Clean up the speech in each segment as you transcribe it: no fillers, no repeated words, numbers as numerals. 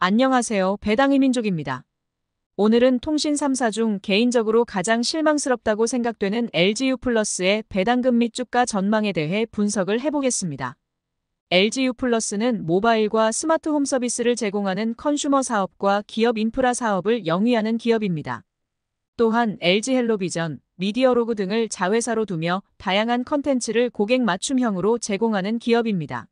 안녕하세요. 배당의 민족입니다. 오늘은 통신 3사 중 개인적으로 가장 실망스럽다고 생각되는 LGU+의 배당금 및 주가 전망에 대해 분석을 해보겠습니다. LGU+는 모바일과 스마트 홈 서비스를 제공하는 컨슈머 사업과 기업 인프라 사업을 영위하는 기업입니다. 또한 LG헬로비전, 미디어로그 등을 자회사로 두며 다양한 컨텐츠를 고객 맞춤형으로 제공하는 기업입니다.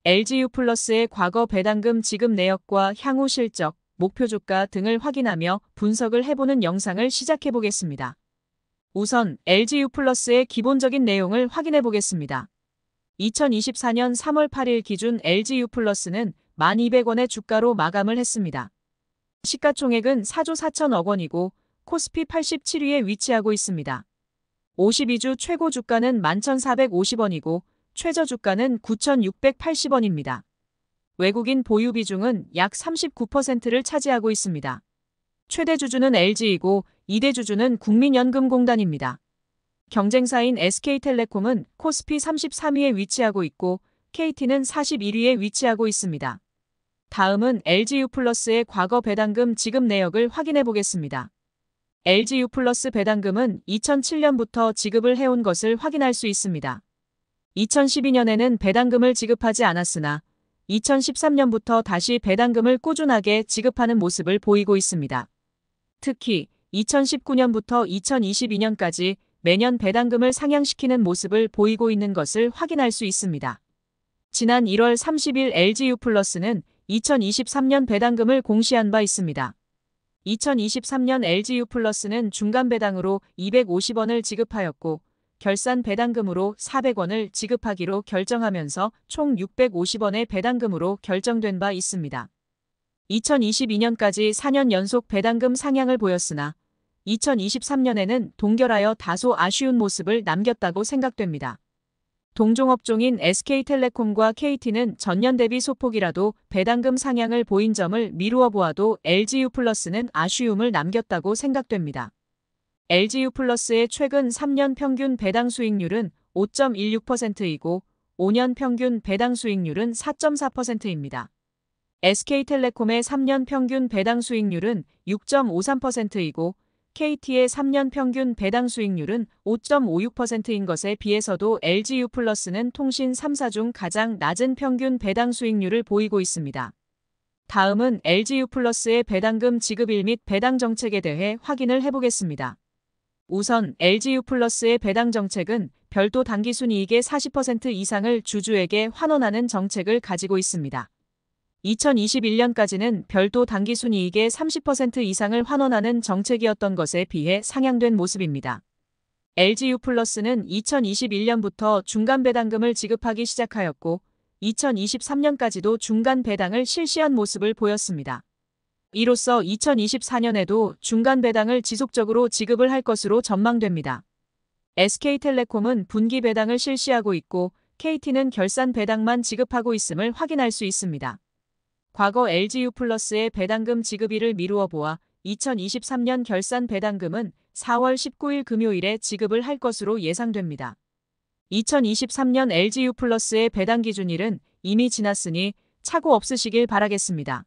LGU+의 과거 배당금 지급 내역과 향후 실적, 목표 주가 등을 확인하며 분석을 해보는 영상을 시작해보겠습니다. 우선 LGU+의 기본적인 내용을 확인해보겠습니다. 2024년 3월 8일 기준 LGU+는 1,200원의 주가로 마감을 했습니다. 시가총액은 4조 4천억 원이고 코스피 87위에 위치하고 있습니다. 52주 최고 주가는 11,450원이고 최저 주가는 9,680원입니다. 외국인 보유 비중은 약 39%를 차지하고 있습니다. 최대 주주는 LG이고 2대 주주는 국민연금공단입니다. 경쟁사인 SK텔레콤은 코스피 33위에 위치하고 있고 KT는 41위에 위치하고 있습니다. 다음은 LGU+의 과거 배당금 지급 내역을 확인해 보겠습니다. LGU+ 배당금은 2007년부터 지급을 해온 것을 확인할 수 있습니다. 2012년에는 배당금을 지급하지 않았으나 2013년부터 다시 배당금을 꾸준하게 지급하는 모습을 보이고 있습니다. 특히 2019년부터 2022년까지 매년 배당금을 상향시키는 모습을 보이고 있는 것을 확인할 수 있습니다. 지난 1월 30일 LGU+는 2023년 배당금을 공시한 바 있습니다. 2023년 LGU+는 중간 배당으로 250원을 지급하였고 결산 배당금으로 400원을 지급하기로 결정하면서 총 650원의 배당금으로 결정된 바 있습니다. 2022년까지 4년 연속 배당금 상향을 보였으나 2023년에는 동결하여 다소 아쉬운 모습을 남겼다고 생각됩니다. 동종업종인 SK텔레콤과 KT는 전년 대비 소폭이라도 배당금 상향을 보인 점을 미루어 보아도 LGU+는 아쉬움을 남겼다고 생각됩니다. LGU+의 최근 3년 평균 배당 수익률은 5.16%이고 5년 평균 배당 수익률은 4.4%입니다. SK텔레콤의 3년 평균 배당 수익률은 6.53%이고 KT의 3년 평균 배당 수익률은 5.56%인 것에 비해서도 LGU+는 통신 3사 중 가장 낮은 평균 배당 수익률을 보이고 있습니다. 다음은 LGU+의 배당금 지급일 및 배당 정책에 대해 확인을 해보겠습니다. 우선 LGU+의 배당 정책은 별도 당기순이익의 40% 이상을 주주에게 환원하는 정책을 가지고 있습니다. 2021년까지는 별도 당기순이익의 30% 이상을 환원하는 정책이었던 것에 비해 상향된 모습입니다. LGU+는 2021년부터 중간 배당금을 지급하기 시작하였고 2023년까지도 중간 배당을 실시한 모습을 보였습니다. 이로써 2024년에도 중간 배당을 지속적으로 지급을 할 것으로 전망됩니다. SK텔레콤은 분기 배당을 실시하고 있고 KT는 결산 배당만 지급하고 있음을 확인할 수 있습니다. 과거 LGU+의 배당금 지급일을 미루어 보아 2023년 결산 배당금은 4월 19일 금요일에 지급을 할 것으로 예상됩니다. 2023년 LGU+의 배당 기준일은 이미 지났으니 착오 없으시길 바라겠습니다.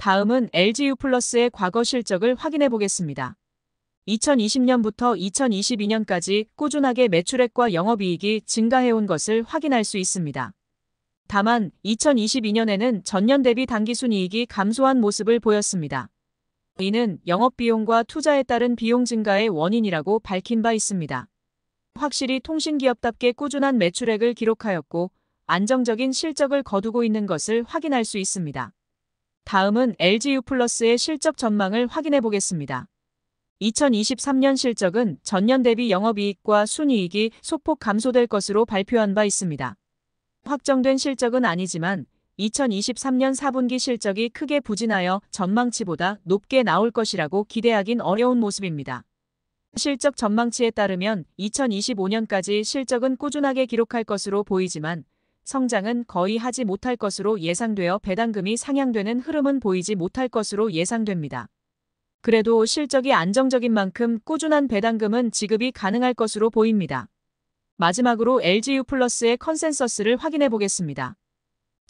다음은 LGU+의 과거 실적을 확인해 보겠습니다. 2020년부터 2022년까지 꾸준하게 매출액과 영업이익이 증가해온 것을 확인할 수 있습니다. 다만 2022년에는 전년 대비 당기순이익이 감소한 모습을 보였습니다. 이는 영업비용과 투자에 따른 비용 증가의 원인이라고 밝힌 바 있습니다. 확실히 통신기업답게 꾸준한 매출액을 기록하였고 안정적인 실적을 거두고 있는 것을 확인할 수 있습니다. 다음은 LGU+의 실적 전망을 확인해 보겠습니다. 2023년 실적은 전년 대비 영업이익과 순이익이 소폭 감소될 것으로 발표한 바 있습니다. 확정된 실적은 아니지만 2023년 4분기 실적이 크게 부진하여 전망치보다 높게 나올 것이라고 기대하긴 어려운 모습입니다. 실적 전망치에 따르면 2025년까지 실적은 꾸준하게 기록할 것으로 보이지만 성장은 거의 하지 못할 것으로 예상되어 배당금이 상향되는 흐름은 보이지 못할 것으로 예상됩니다. 그래도 실적이 안정적인 만큼 꾸준한 배당금은 지급이 가능할 것으로 보입니다. 마지막으로 LGU+의 컨센서스를 확인해 보겠습니다.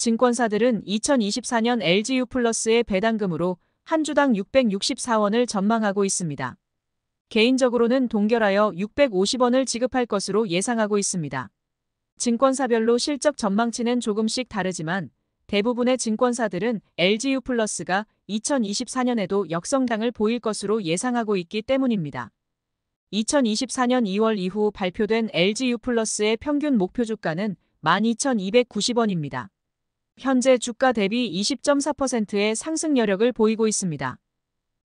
증권사들은 2024년 LG유플러스의 배당금으로 한 주당 664원을 전망하고 있습니다. 개인적으로는 동결하여 650원을 지급할 것으로 예상하고 있습니다. 증권사별로 실적 전망치는 조금씩 다르지만 대부분의 증권사들은 LG유플러스가 2024년에도 역성장을 보일 것으로 예상하고 있기 때문입니다. 2024년 2월 이후 발표된 LG유플러스의 평균 목표 주가는 12,290원입니다. 현재 주가 대비 20.4%의 상승 여력을 보이고 있습니다.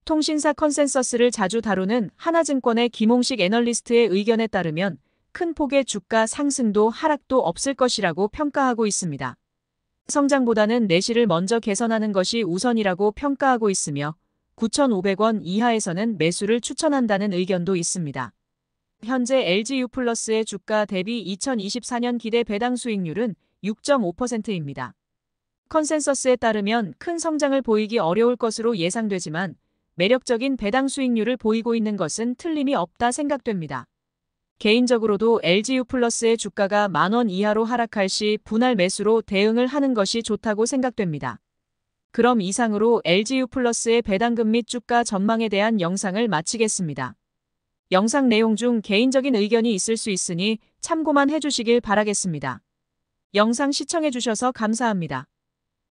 통신사 컨센서스를 자주 다루는 하나증권의 김홍식 애널리스트의 의견에 따르면 큰 폭의 주가 상승도 하락도 없을 것이라고 평가하고 있습니다. 성장보다는 내실을 먼저 개선하는 것이 우선이라고 평가하고 있으며 9,500원 이하에서는 매수를 추천한다는 의견도 있습니다. 현재 LG유플러스의 주가 대비 2024년 기대 배당 수익률은 6.5%입니다. 컨센서스에 따르면 큰 성장을 보이기 어려울 것으로 예상되지만 매력적인 배당 수익률을 보이고 있는 것은 틀림이 없다 생각됩니다. 개인적으로도 LG유플러스의 주가가 10,000원 이하로 하락할 시 분할 매수로 대응을 하는 것이 좋다고 생각됩니다. 그럼 이상으로 LG유플러스의 배당금 및 주가 전망에 대한 영상을 마치겠습니다. 영상 내용 중 개인적인 의견이 있을 수 있으니 참고만 해주시길 바라겠습니다. 영상 시청해주셔서 감사합니다.